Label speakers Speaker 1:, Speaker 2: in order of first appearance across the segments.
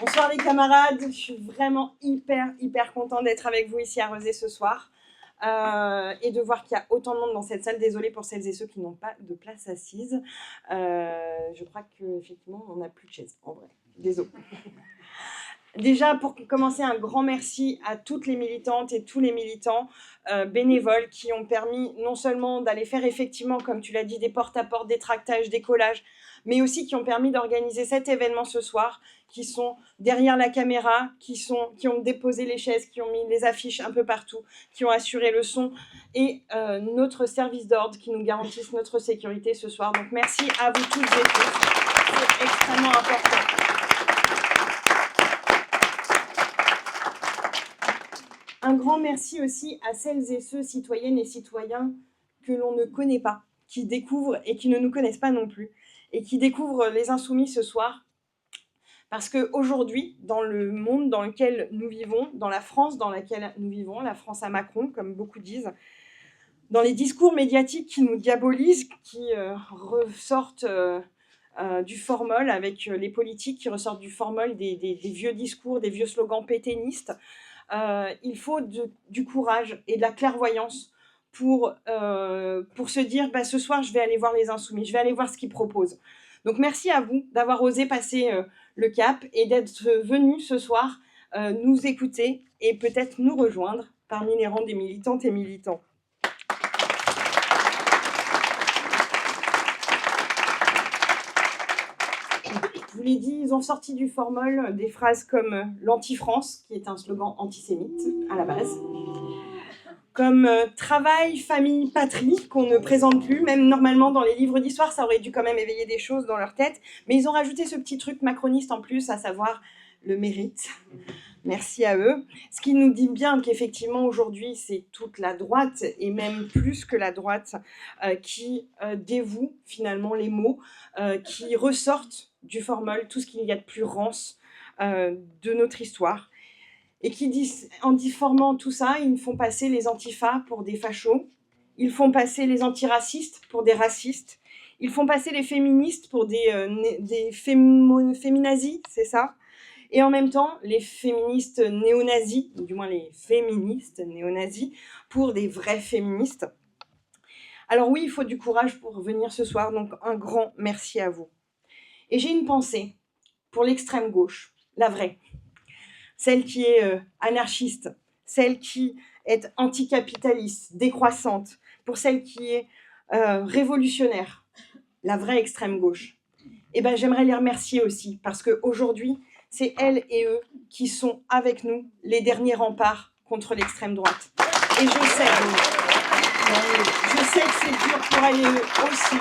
Speaker 1: Bonsoir les camarades, je suis vraiment hyper contente d'être avec vous ici à Rezé ce soir et de voir qu'il y a autant de monde dans cette salle. Désolée pour celles et ceux qui n'ont pas de place assise. Je crois qu'effectivement on n'a plus de chaise en vrai, désolé. Déjà, pour commencer, un grand merci à toutes les militantes et tous les militants bénévoles qui ont permis non seulement d'aller faire effectivement, comme tu l'as dit, des porte-à-porte, des tractages, des collages, mais aussi qui ont permis d'organiser cet événement ce soir, qui sont derrière la caméra, qui ont déposé les chaises, qui ont mis les affiches un peu partout, qui ont assuré le son, et notre service d'ordre qui nous garantissent notre sécurité ce soir. Donc merci à vous toutes et tous, c'est extrêmement important. Un grand merci aussi à celles et ceux, citoyennes et citoyens, que l'on ne connaît pas, qui découvrent et qui ne nous connaissent pas non plus, et qui découvrent les Insoumis ce soir. Parce qu'aujourd'hui, dans le monde dans lequel nous vivons, dans la France dans laquelle nous vivons, la France à Macron, comme beaucoup disent, dans les discours médiatiques qui nous diabolisent, qui ressortent du formol avec les politiques qui ressortent du formol des vieux discours, des vieux slogans pétainistes, il faut du courage et de la clairvoyance pour se dire ce soir je vais aller voir les Insoumis, je vais aller voir ce qu'ils proposent. Donc merci à vous d'avoir osé passer le cap et d'être venus ce soir nous écouter et peut-être nous rejoindre parmi les rangs des militantes et militants. Je vous l'ai dit, ils ont sorti du formol des phrases comme l'anti-France, qui est un slogan antisémite à la base, comme travail, famille, patrie, qu'on ne présente plus, même normalement dans les livres d'histoire, ça aurait dû quand même éveiller des choses dans leur tête, mais ils ont rajouté ce petit truc macroniste en plus, à savoir le mérite. Merci à eux. Ce qui nous dit bien qu'effectivement aujourd'hui c'est toute la droite, et même plus que la droite, qui dévoue finalement les mots, qui ressortent du formol tout ce qu'il y a de plus rance de notre histoire. Et qui en difformant tout ça, ils font passer les antifas pour des fachos, ils font passer les antiracistes pour des racistes, ils font passer les féministes pour des féminazis, c'est ça? Et en même temps, les féministes néo-nazis, ou du moins les féministes néo-nazis, pour des vrais féministes. Alors oui, il faut du courage pour venir ce soir, donc un grand merci à vous. Et j'ai une pensée pour l'extrême gauche, la vraie. Celle qui est anarchiste, celle qui est anticapitaliste, décroissante, pour celle qui est révolutionnaire, la vraie extrême gauche. Et j'aimerais les remercier aussi, parce qu'aujourd'hui, c'est elles et eux qui sont avec nous les derniers remparts contre l'extrême droite. Et je sais que c'est dur pour elles et eux aussi.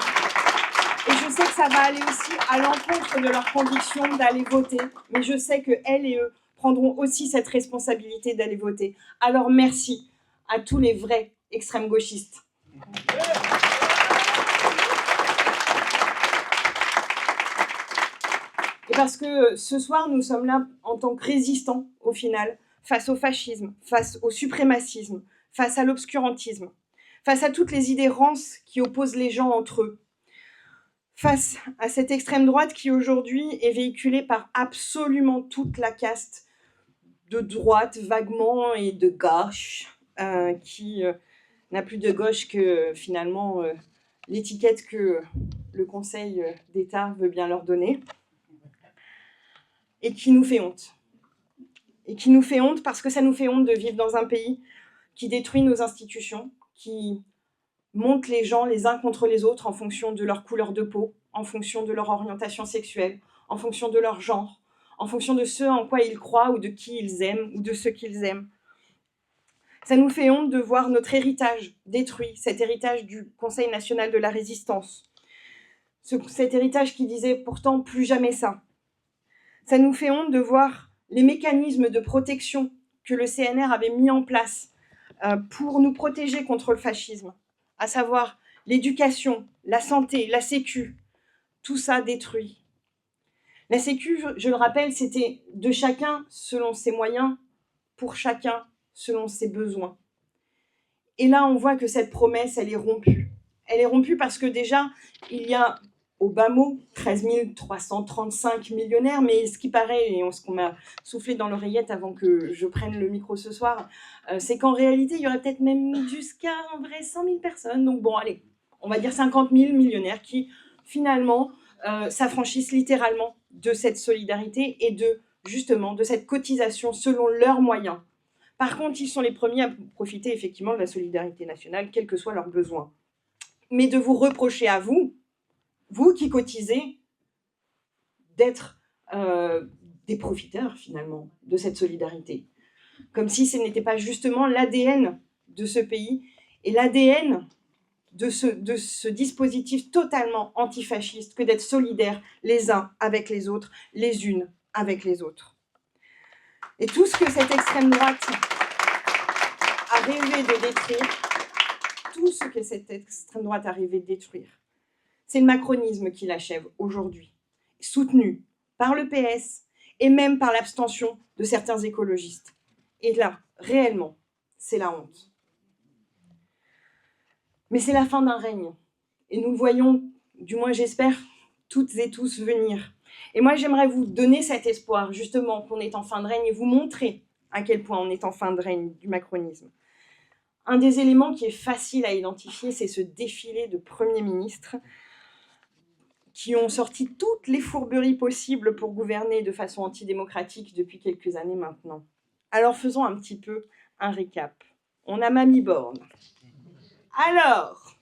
Speaker 1: Et je sais que ça va aller aussi à l'encontre de leur conviction d'aller voter, mais je sais qu'elles et eux prendront aussi cette responsabilité d'aller voter. Alors merci à tous les vrais extrêmes gauchistes. Et parce que ce soir, nous sommes là en tant que résistants, au final, face au fascisme, face au suprémacisme, face à l'obscurantisme, face à toutes les idées rances qui opposent les gens entre eux, face à cette extrême droite qui aujourd'hui est véhiculée par absolument toute la caste de droite vaguement et de gauche, qui n'a plus de gauche que finalement l'étiquette que le Conseil d'État veut bien leur donner, et qui nous fait honte. Et qui nous fait honte parce que ça nous fait honte de vivre dans un pays qui détruit nos institutions, qui monte les gens les uns contre les autres en fonction de leur couleur de peau, en fonction de leur orientation sexuelle, en fonction de leur genre, en fonction de ce en quoi ils croient ou de qui ils aiment ou de ce qu'ils aiment. Ça nous fait honte de voir notre héritage détruit, cet héritage du Conseil national de la résistance, cet héritage qui disait pourtant plus jamais ça. Ça nous fait honte de voir les mécanismes de protection que le CNR avait mis en place pour nous protéger contre le fascisme, à savoir l'éducation, la santé, la sécu, tout ça détruit. La sécu, je le rappelle, c'était de chacun selon ses moyens, pour chacun selon ses besoins. Et là, on voit que cette promesse, elle est rompue. Elle est rompue parce que déjà, il y a au bas mot, 13 335 millionnaires, mais ce qui paraît, et ce qu'on m'a soufflé dans l'oreillette avant que je prenne le micro ce soir, c'est qu'en réalité, il y aurait peut-être même jusqu'à en vrai 100 000 personnes. Donc bon, allez, on va dire 50 000 millionnaires qui, finalement, s'affranchissent littéralement de cette solidarité et justement, de cette cotisation selon leurs moyens. Par contre, ils sont les premiers à profiter effectivement de la solidarité nationale, quels que soient leurs besoins. Mais de vous reprocher à vous qui cotisez, d'être des profiteurs finalement de cette solidarité. Comme si ce n'était pas justement l'ADN de ce pays et l'ADN de ce dispositif totalement antifasciste que d'être solidaires les uns avec les autres, les unes avec les autres. Et tout ce que cette extrême droite a rêvé de détruire, tout ce que cette extrême droite a rêvé de détruire, c'est le macronisme qui l'achève aujourd'hui, soutenu par le PS et même par l'abstention de certains écologistes. Et là, réellement, c'est la honte. Mais c'est la fin d'un règne. Et nous le voyons, du moins j'espère, toutes et tous venir. Et moi, j'aimerais vous donner cet espoir, justement, qu'on est en fin de règne et vous montrer à quel point on est en fin de règne du macronisme. Un des éléments qui est facile à identifier, c'est ce défilé de premiers ministres qui ont sorti toutes les fourberies possibles pour gouverner de façon antidémocratique depuis quelques années maintenant. Alors, faisons un petit peu un récap. On a Mamie Borne. Alors,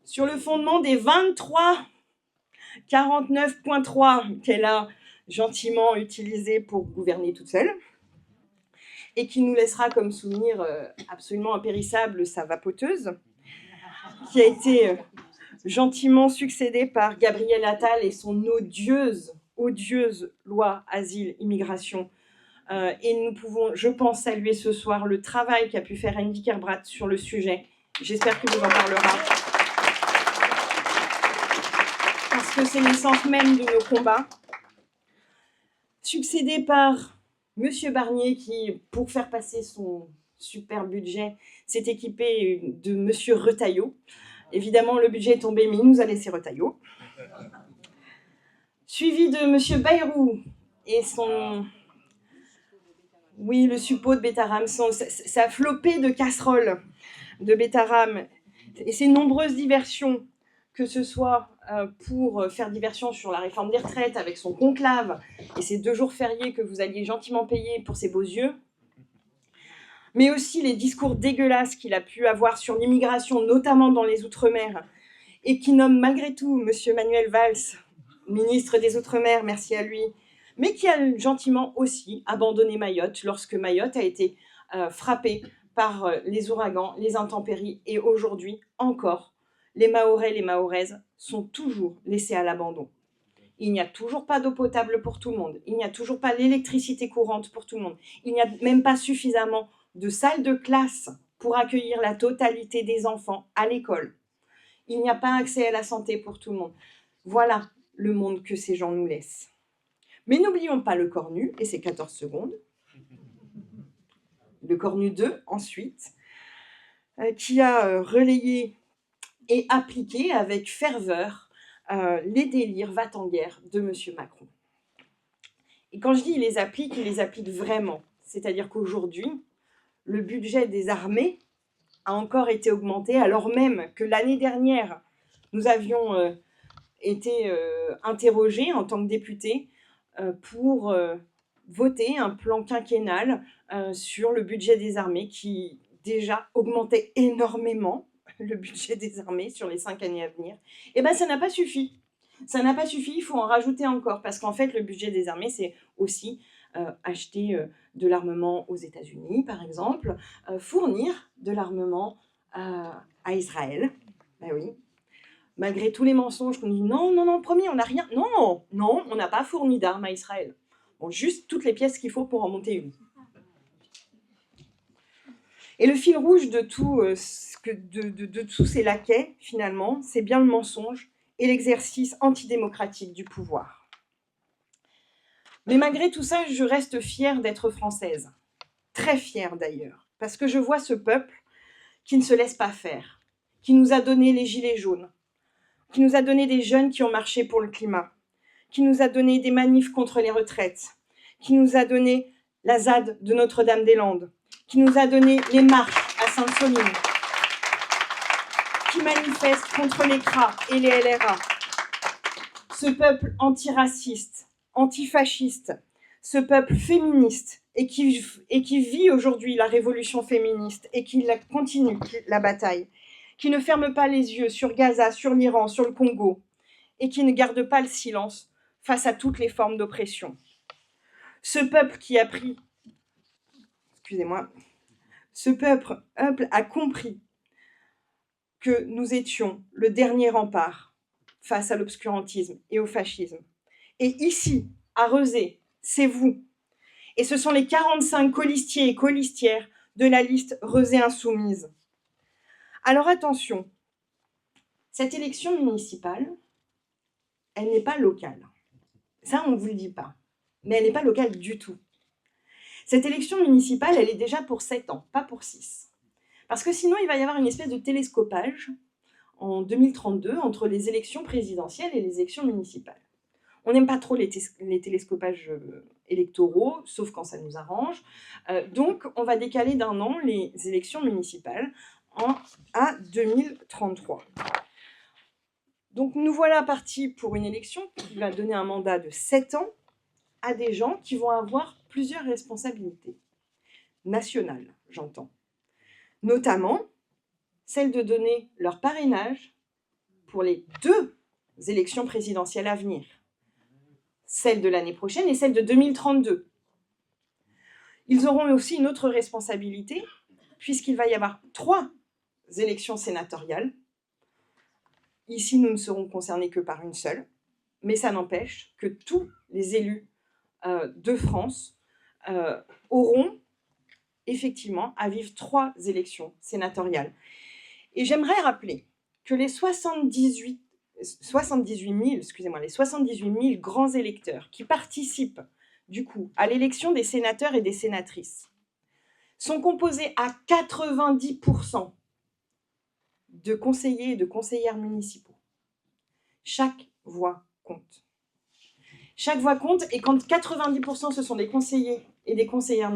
Speaker 1: sur le fondement des 23 49.3 qu'elle a gentiment utilisé pour gouverner toute seule, et qui nous laissera comme souvenir absolument impérissable sa vapoteuse, qui a été gentiment succédée par Gabriel Attal et son odieuse loi asile-immigration. Et nous pouvons, je pense, saluer ce soir le travail qu'a pu faire Andy Kerbrat sur le sujet. J'espère qu'il vous en parlera. Parce que c'est l'essence même de nos combats. Succédé par Monsieur Barnier qui, pour faire passer son super budget, s'est équipé de Monsieur Retailleau. Évidemment, le budget est tombé, mais il nous a laissé Retailleau. Suivi de Monsieur Bayrou et son... Oui, le suppôt de Bétarame, sa flopée de casseroles de Bétarame et ses nombreuses diversions, que ce soit pour faire diversion sur la réforme des retraites avec son conclave et ces 2 jours fériés que vous alliez gentiment payer pour ses beaux yeux, mais aussi les discours dégueulasses qu'il a pu avoir sur l'immigration, notamment dans les Outre-mer, et qui nomme malgré tout Monsieur Manuel Valls, ministre des Outre-mer, merci à lui, mais qui a gentiment aussi abandonné Mayotte lorsque Mayotte a été frappée par les ouragans, les intempéries, et aujourd'hui encore, les Mahorais, les Mahoraises sont toujours laissés à l'abandon. Il n'y a toujours pas d'eau potable pour tout le monde, il n'y a toujours pas l'électricité courante pour tout le monde, il n'y a même pas suffisamment de salles de classe pour accueillir la totalité des enfants à l'école. Il n'y a pas accès à la santé pour tout le monde. Voilà le monde que ces gens nous laissent. Mais n'oublions pas le Cornu et ses 14 secondes. Le Cornu 2, ensuite, qui a relayé et appliqué avec ferveur les délires va-t-en-guerre de M. Macron. Et quand je dis il les applique vraiment. C'est-à-dire qu'aujourd'hui, le budget des armées a encore été augmenté, alors même que l'année dernière, nous avions été interrogés en tant que députés pour voter un plan quinquennal sur le budget des armées qui déjà augmentait énormément le budget des armées sur les 5 années à venir. Et bien ça n'a pas suffi. Ça n'a pas suffi, il faut en rajouter encore, parce qu'en fait le budget des armées c'est aussi acheter de l'armement aux États-Unis par exemple, fournir de l'armement à Israël, ben oui. Malgré tous les mensonges qu'on dit non, promis, on n'a rien. Non, on n'a pas fourni d'armes à Israël. Bon, juste toutes les pièces qu'il faut pour en monter une. Et le fil rouge de tous ces laquais, finalement, c'est bien le mensonge et l'exercice antidémocratique du pouvoir. Mais malgré tout ça, je reste fière d'être française. Très fière d'ailleurs. Parce que je vois ce peuple qui ne se laisse pas faire, qui nous a donné les gilets jaunes, qui nous a donné des jeunes qui ont marché pour le climat, qui nous a donné des manifs contre les retraites, qui nous a donné la ZAD de Notre-Dame-des-Landes, qui nous a donné les marches à Sainte-Soline, qui manifeste contre les CRA et les LRA. Ce peuple antiraciste, antifasciste, ce peuple féministe et qui vit aujourd'hui la révolution féministe et qui continue la bataille, qui ne ferme pas les yeux sur Gaza, sur l'Iran, sur le Congo et qui ne garde pas le silence face à toutes les formes d'oppression. Ce peuple qui a pris, ce peuple a compris que nous étions le dernier rempart face à l'obscurantisme et au fascisme. Et ici, à Rezé, c'est vous. Et ce sont les 45 colistiers et colistières de la liste Rezé Insoumise. Alors attention, cette élection municipale, elle n'est pas locale. Ça, on ne vous le dit pas. Mais elle n'est pas locale du tout. Cette élection municipale, elle est déjà pour 7 ans, pas pour 6. Parce que sinon, il va y avoir une espèce de télescopage en 2032 entre les élections présidentielles et les élections municipales. On n'aime pas trop les télescopages électoraux, sauf quand ça nous arrange. Donc, on va décaler d'1 an les élections municipales à 2033. Donc, nous voilà partis pour une élection qui va donner un mandat de 7 ans à des gens qui vont avoir plusieurs responsabilités nationales, j'entends. Notamment, celle de donner leur parrainage pour les 2 élections présidentielles à venir, celle de l'année prochaine et celle de 2032. Ils auront aussi une autre responsabilité, puisqu'il va y avoir 3 élections sénatoriales. Ici, nous ne serons concernés que par une seule, mais ça n'empêche que tous les élus de France auront effectivement à vivre 3 élections sénatoriales. Et j'aimerais rappeler que les 78 000 grands électeurs qui participent du coup à l'élection des sénateurs et des sénatrices sont composés à 90% de conseillers et de conseillères municipaux. Chaque voix compte. Chaque voix compte, et quand 90% ce sont des conseillers et des conseillères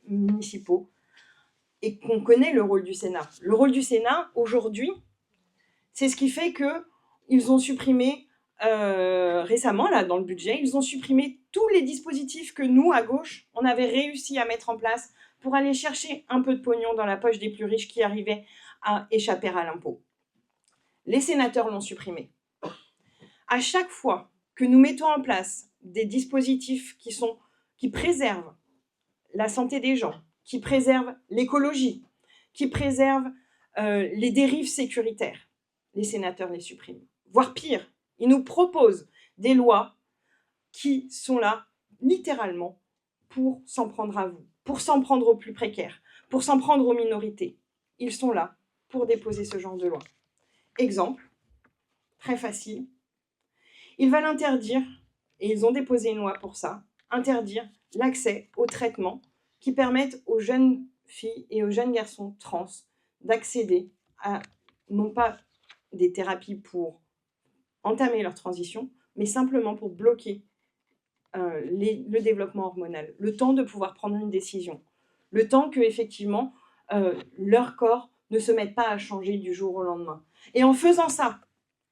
Speaker 1: municipaux, et qu'on connaît le rôle du Sénat. Le rôle du Sénat, aujourd'hui, c'est ce qui fait qu'ils ont supprimé récemment, là, dans le budget, ils ont supprimé tous les dispositifs que nous, à gauche, on avait réussi à mettre en place pour aller chercher un peu de pognon dans la poche des plus riches qui arrivaient à échapper à l'impôt. Les sénateurs l'ont supprimé. À chaque fois que nous mettons en place des dispositifs qui préservent la santé des gens, qui préservent l'écologie, qui préservent les dérives sécuritaires, les sénateurs les suppriment. Voire pire, ils nous proposent des lois qui sont là, littéralement, pour s'en prendre à vous, pour s'en prendre aux plus précaires, pour s'en prendre aux minorités. Ils sont là pour déposer ce genre de loi. Exemple, très facile, ils veulent interdire, et ils ont déposé une loi pour ça, interdire l'accès aux traitements qui permettent aux jeunes filles et aux jeunes garçons trans d'accéder à, non pas des thérapies pour entamer leur transition, mais simplement pour bloquer le développement hormonal, le temps de pouvoir prendre une décision, le temps que, effectivement, leur corps ne se mette pas à changer du jour au lendemain. Et en faisant ça,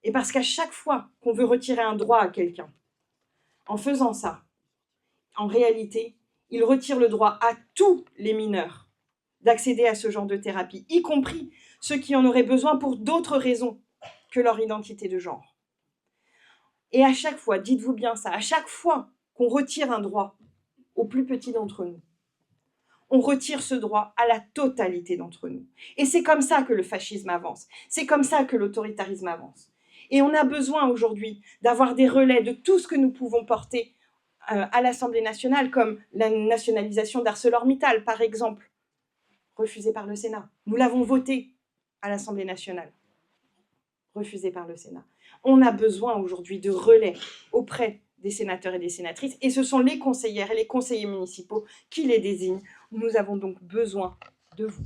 Speaker 1: et parce qu'à chaque fois qu'on veut retirer un droit à quelqu'un, en faisant ça, en réalité, il retire le droit à tous les mineurs d'accéder à ce genre de thérapie, y compris ceux qui en auraient besoin pour d'autres raisons que leur identité de genre. Et à chaque fois, dites-vous bien ça, à chaque fois qu'on retire un droit aux plus petits d'entre nous, on retire ce droit à la totalité d'entre nous. Et c'est comme ça que le fascisme avance, c'est comme ça que l'autoritarisme avance. Et on a besoin aujourd'hui d'avoir des relais de tout ce que nous pouvons porter à l'Assemblée nationale, comme la nationalisation d'ArcelorMittal, par exemple, refusée par le Sénat. Nous l'avons voté à l'Assemblée nationale, refusée par le Sénat. On a besoin aujourd'hui de relais auprès des sénateurs et des sénatrices, et ce sont les conseillères et les conseillers municipaux qui les désignent. Nous avons donc besoin de vous.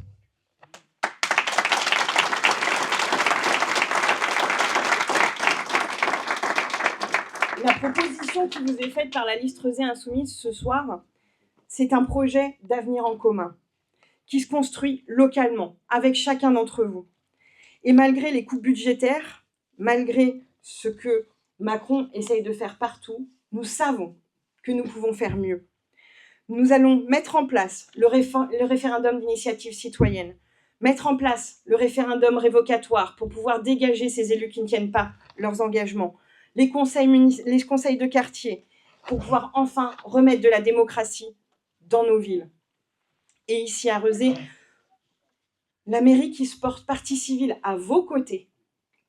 Speaker 1: La proposition qui vous est faite par la liste Rezé Insoumise ce soir, c'est un projet d'avenir en commun qui se construit localement avec chacun d'entre vous. Et malgré les coupes budgétaires, malgré ce que Macron essaye de faire partout, nous savons que nous pouvons faire mieux. Nous allons mettre en place le référendum d'initiative citoyenne, mettre en place le référendum révocatoire pour pouvoir dégager ces élus qui ne tiennent pas leurs engagements, les conseils de quartier pour pouvoir enfin remettre de la démocratie dans nos villes. Et ici à Rezé, la mairie qui se porte partie civile à vos côtés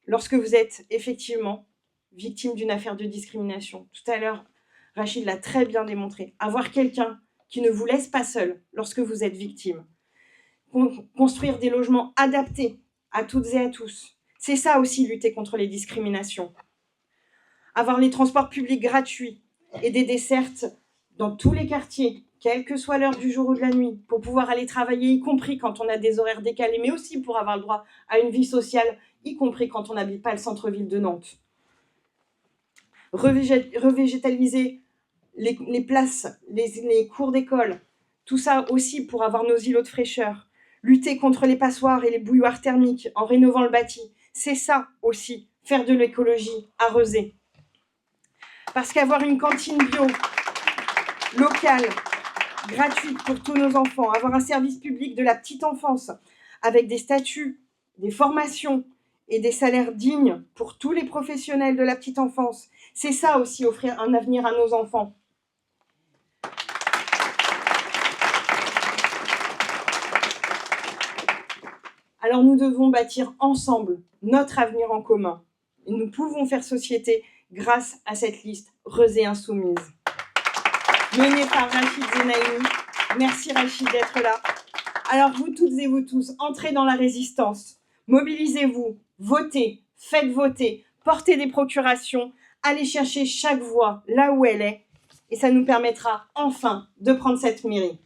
Speaker 1: lorsque vous êtes effectivement victime d'une affaire de discrimination. Tout à l'heure, Rachid l'a très bien démontré. Avoir quelqu'un qui ne vous laisse pas seul lorsque vous êtes victime. Construire des logements adaptés à toutes et à tous. C'est ça aussi, lutter contre les discriminations. Avoir les transports publics gratuits et des dessertes dans tous les quartiers, quelle que soit l'heure du jour ou de la nuit, pour pouvoir aller travailler, y compris quand on a des horaires décalés, mais aussi pour avoir le droit à une vie sociale, y compris quand on n'habite pas le centre-ville de Nantes. Revégétaliser les places, les cours d'école, tout ça aussi pour avoir nos îlots de fraîcheur. Lutter contre les passoires et les bouilloires thermiques en rénovant le bâti. C'est ça aussi, faire de l'écologie à Rezé. Parce qu'avoir une cantine bio, locale, gratuite pour tous nos enfants, avoir un service public de la petite enfance, avec des statuts, des formations et des salaires dignes pour tous les professionnels de la petite enfance, c'est ça aussi, offrir un avenir à nos enfants. Alors nous devons bâtir ensemble notre avenir en commun. Et nous pouvons faire société grâce à cette liste Rezé Insoumise. Menée par Rachid Zenaïni. Merci Rachid d'être là. Alors vous toutes et vous tous, entrez dans la résistance. Mobilisez-vous, votez, faites voter, portez des procurations, allez chercher chaque voix là où elle est. Et ça nous permettra enfin de prendre cette mairie.